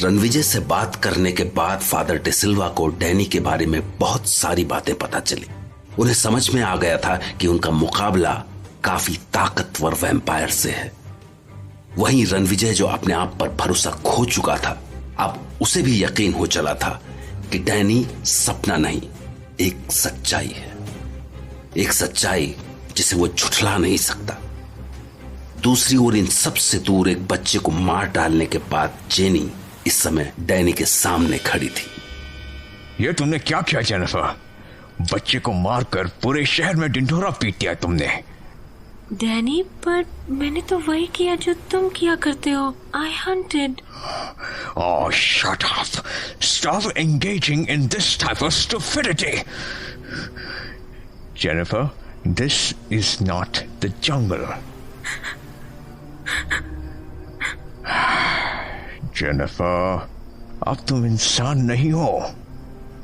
रणविजय से बात करने के बाद फादर डिसिल्वा को डैनी के बारे में बहुत सारी बातें पता चली। उन्हें समझ में आ गया था कि उनका मुकाबला काफी ताकतवर वैम्पायर से है। वहीं रणविजय जो अपने आप पर भरोसा खो चुका था, अब उसे भी यकीन हो चला था कि डैनी सपना नहीं, एक सच्चाई है, एक सच्चाई जिसे वो झुठला नहीं सकता। दूसरी ओर इन सबसे दूर एक बच्चे को मार डालने के बाद जेनी इस समय डैनी के सामने खड़ी थी। ये तुमने क्या किया जेनिफर? बच्चे को मारकर पूरे शहर में ढिंढोरा पीट दिया तुमने। डैनी, पर मैंने तो वही किया जो तुम किया करते हो। I hunted. Oh, shut up. Stop engaging in this type of stupidity. Jennifer, this is not the jungle. Jennifer, अब तुम इंसान नहीं हो,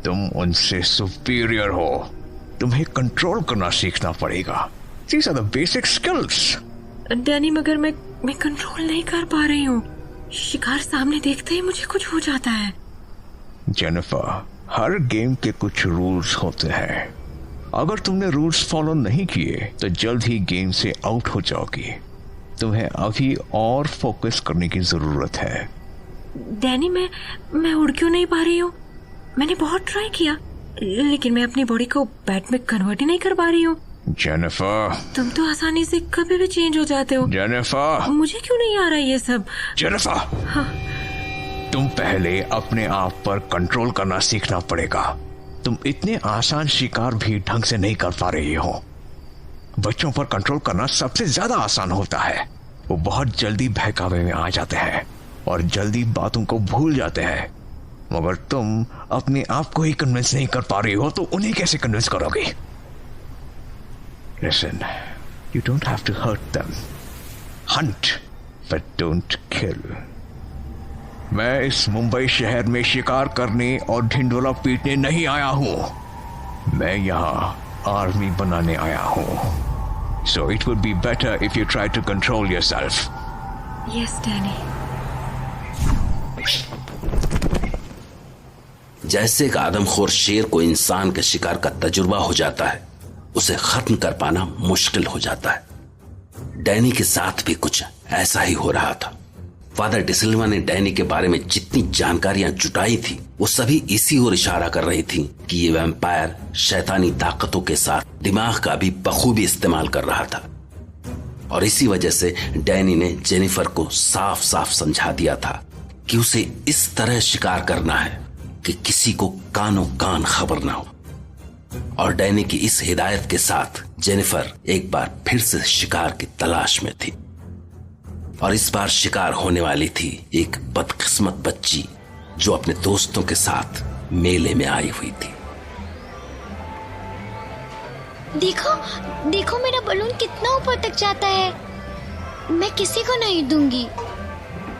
तुम उनसे सुपीरियर हो। तुम्हें कंट्रोल करना सीखना पड़ेगा। These are the basic skills. Danny, मगर मैं कंट्रोल नहीं कर पा रही हूँ। शिकार सामने देखते ही मुझे कुछ हो जाता है। जेनिफर, हर गेम के कुछ रूल्स होते हैं। अगर तुमने रूल्स फॉलो नहीं किए तो जल्द ही गेम से आउट हो जाओगी। तुम्हें अभी और फोकस करने की जरूरत है। डैनी, मैं उड़ क्यों नहीं पा रही हूँ? मैंने बहुत ट्राई किया, लेकिन मैं अपनी बॉडी को बैट में कन्वर्ट ही नहीं कर पा रही हूँ। जेनिफर, तुम तो आसानी से कभी भी चेंज हो जाते हो। जेनिफर, मुझे क्यों नहीं आ रहा ये सब? जेनिफर, हाँ। तुम पहले अपने आप पर कंट्रोल करना सीखना पड़ेगा। तुम इतने आसान शिकार भी ढंग से नहीं कर पा रही हो। बच्चों पर कंट्रोल करना सबसे ज्यादा आसान होता है। वो बहुत जल्दी बहकावे में आ जाते हैं और जल्दी बातों को भूल जाते हैं। मगर तुम अपने आप को ही कन्विंस नहीं कर पा रही हो तो उन्हें कैसे कन्विंस करोगी? Listen, you don't have to hurt them. Hunt, but don't kill. मैं इस मुंबई शहर में शिकार करने और ढिंढोरा पीटने नहीं आया हूं। मैं यहाँ आर्मी बनाने आया हूं। So it would be better if you try to control yourself. Yes, Danny. जैसे एक आदमखोर शेर को इंसान के शिकार का तजुर्बा हो जाता है, उसे खत्म कर पाना मुश्किल हो जाता है। डैनी के साथ भी कुछ ऐसा ही हो रहा था। फादर डिसिल्वा ने डैनी के बारे में जितनी जानकारियां जुटाई थी, वो सभी इसी ओर इशारा कर रही थी कि ये वैम्पायर शैतानी ताकतों के साथ दिमाग का भी बखूबी इस्तेमाल कर रहा था। और इसी वजह से डैनी ने जेनिफर को साफ साफ समझा दिया था कि उसे इस तरह शिकार करना है कि किसी को कानों कान खबर ना हो। और डैनी की इस हिदायत के साथ जेनिफर एक बार फिर से शिकार की तलाश में थी। और इस बार शिकार होने वाली थी एक बदकिस्मत बच्ची जो अपने दोस्तों के साथ मेले में आई हुई थी। देखो देखो, मेरा बलून कितना ऊपर तक जाता है। मैं किसी को नहीं दूंगी।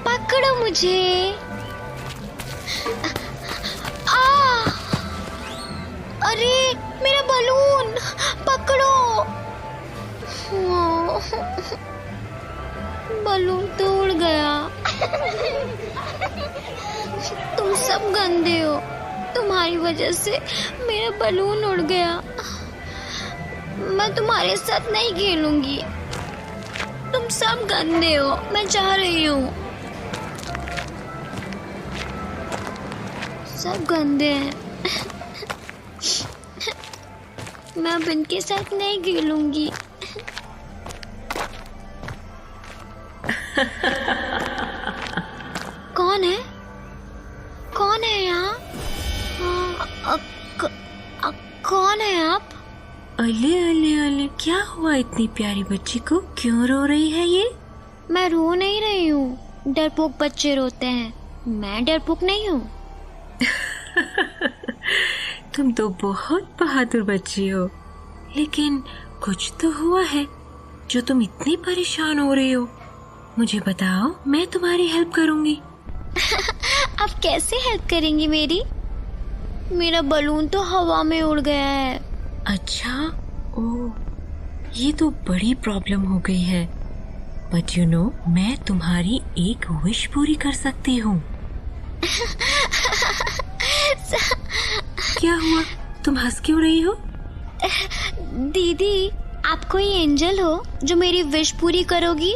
पकड़ो मुझे। अरे मेरा बलून पकड़ो। बलून तो उड़ गया। तुम सब गंदे हो। तुम्हारी वजह से मेरा बलून उड़ गया। मैं तुम्हारे साथ नहीं खेलूंगी। तुम सब गंदे हो। मैं जा रही हूँ। सब गंदे हैं। मैं अब इनके साथ नहीं खेलूंगी। कौन है? कौन है यहाँ? कौन है आप? अले अले अले, क्या हुआ इतनी प्यारी बच्ची को? क्यों रो रही है ये? मैं रो नहीं रही हूँ। डरपोक बच्चे रोते हैं। मैं डरपोक नहीं हूँ। तुम तो बहुत बहादुर बच्ची हो, लेकिन कुछ तो हुआ है जो तुम इतनी परेशान हो रही हो। मुझे बताओ, मैं तुम्हारी हेल्प करूंगी। आप कैसे हेल्प करेंगी मेरी? मेरा बलून तो हवा में उड़ गया है। अच्छा, ओह, ये तो बड़ी प्रॉब्लम हो गई है। बट यू नो, मैं तुम्हारी एक विश पूरी कर सकती हूँ। क्या हुआ? तुम हंस क्यों रही हो? दीदी, आप कोई एंजल हो जो मेरी विश पूरी करोगी?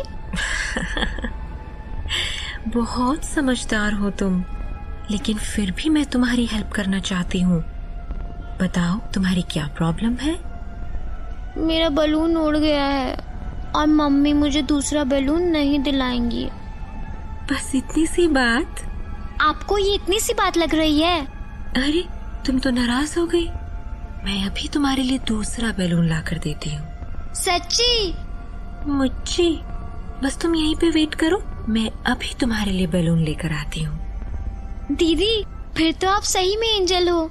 बहुत समझदार हो तुम, लेकिन फिर भी मैं तुम्हारी हेल्प करना चाहती हूँ। बताओ तुम्हारी क्या प्रॉब्लम है? मेरा बलून उड़ गया है और मम्मी मुझे दूसरा बलून नहीं दिलाएंगी। बस इतनी सी बात? आपको ये इतनी सी बात लग रही है? अरे तुम तो नाराज हो गई। मैं अभी तुम्हारे लिए दूसरा बैलून ला कर देती हूँ। सच्ची? मुच्ची, बस तुम यहीं पे वेट करो, मैं अभी तुम्हारे लिए बैलून लेकर आती हूँ। दीदी, फिर तो आप सही में एंजल हो।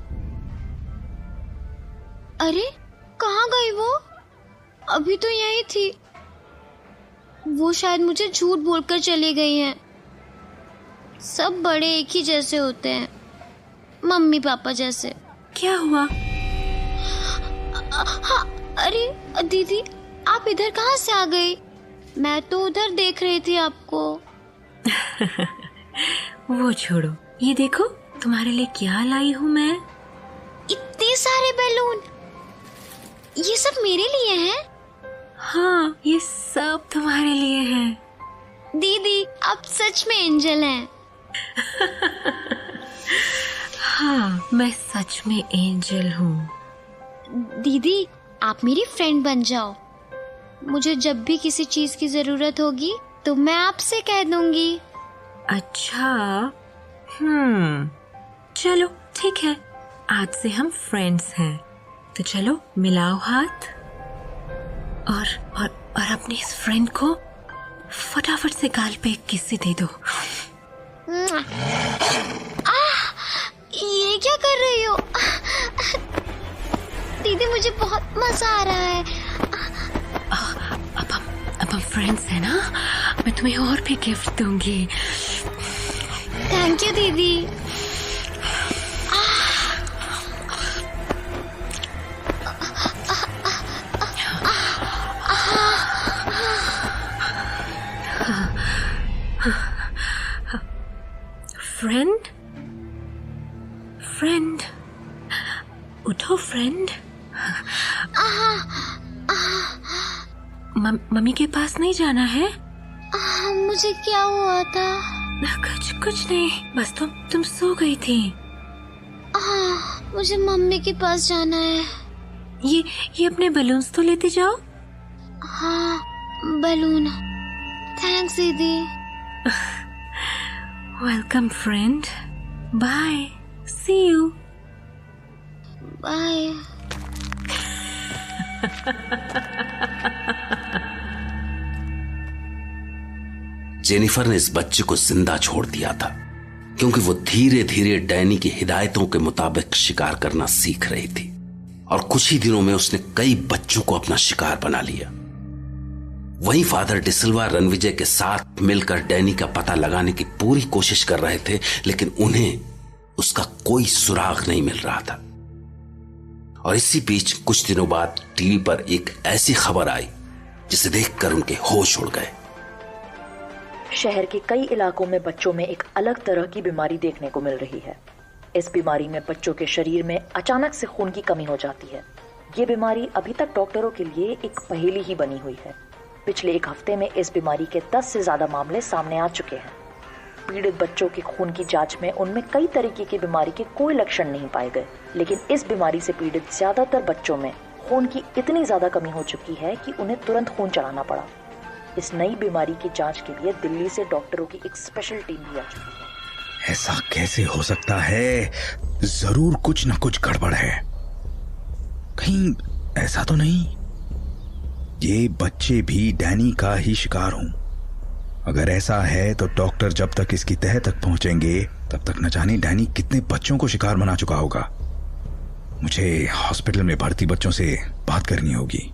अरे कहाँ गई वो? अभी तो यही थी। वो शायद मुझे झूठ बोलकर चली गई हैं। सब बड़े एक ही जैसे होते हैं, मम्मी पापा जैसे। क्या हुआ? हाँ, अरे दीदी, आप इधर कहाँ से आ गई? मैं तो उधर देख रही थी आपको। वो छोड़ो, ये देखो तुम्हारे लिए क्या लाई हूँ मैं। इतने सारे बैलून, ये सब मेरे लिए हैं? हाँ, ये सब तुम्हारे लिए हैं। दीदी, आप सच में एंजल हैं। हाँ, मैं सच में एंजल हूँ। दीदी, आप मेरी फ्रेंड बन जाओ। मुझे जब भी किसी चीज की जरूरत होगी तो मैं आपसे कह दूंगी। अच्छा, चलो ठीक है, आज से हम फ्रेंड्स हैं। तो चलो मिलाओ हाथ और अपने इस फ्रेंड को फटाफट से गाल पे एक किस दे दो। ये क्या कर रही हो? दीदी, मुझे बहुत मजा आ रहा है। अब हम फ्रेंड्स हैं ना, मैं तुम्हें और भी गिफ्ट दूंगी। थैंक यू दीदी। फ्रेंड, उठो फ्रेंड। मम्मी के पास नहीं जाना है? मुझे क्या हुआ था? कुछ नहीं, बस तुम सो गई थी। मुझे मम्मी के पास जाना है। ये अपने बलून्स तो लेते जाओ। हाँ, बलून। थैंक्स दीदी। Welcome friend, bye, see you. Bye. Jennifer ने इस बच्चे को जिंदा छोड़ दिया था, क्योंकि वो धीरे धीरे डैनी की हिदायतों के मुताबिक शिकार करना सीख रही थी, और कुछ ही दिनों में उसने कई बच्चों को अपना शिकार बना लिया। वहीं फादर डिसिल्वा रणविजय के साथ मिलकर डैनी का पता लगाने की पूरी कोशिश कर रहे थे, लेकिन उन्हें उसका कोई सुराग नहीं मिल रहा था। और इसी बीच कुछ दिनों बाद टीवी पर एक ऐसी खबर आई जिसे देखकर उनके होश उड़ गए। शहर के कई इलाकों में बच्चों में एक अलग तरह की बीमारी देखने को मिल रही है। इस बीमारी में बच्चों के शरीर में अचानक से खून की कमी हो जाती है। ये बीमारी अभी तक डॉक्टरों के लिए एक पहेली ही बनी हुई है। पिछले एक हफ्ते में इस बीमारी के 10 से ज्यादा मामले सामने आ चुके हैं। पीड़ित बच्चों के खून की जांच में उनमें कई तरीके की बीमारी के कोई लक्षण नहीं पाए गए, लेकिन इस बीमारी से पीड़ित ज्यादातर बच्चों में खून की इतनी ज्यादा कमी हो चुकी है कि उन्हें तुरंत खून चढ़ाना पड़ा। इस नई बीमारी की जांच के लिए दिल्ली से डॉक्टरों की एक स्पेशल टीम भी आ चुकी है। ऐसा कैसे हो सकता है? जरूर कुछ न कुछ गड़बड़ है। कहीं ऐसा तो नहीं ये बच्चे भी डैनी का ही शिकार हों? अगर ऐसा है तो डॉक्टर जब तक इसकी तह तक पहुंचेंगे तब तक न जाने डैनी कितने बच्चों को शिकार बना चुका होगा। मुझे हॉस्पिटल में भर्ती बच्चों से बात करनी होगी।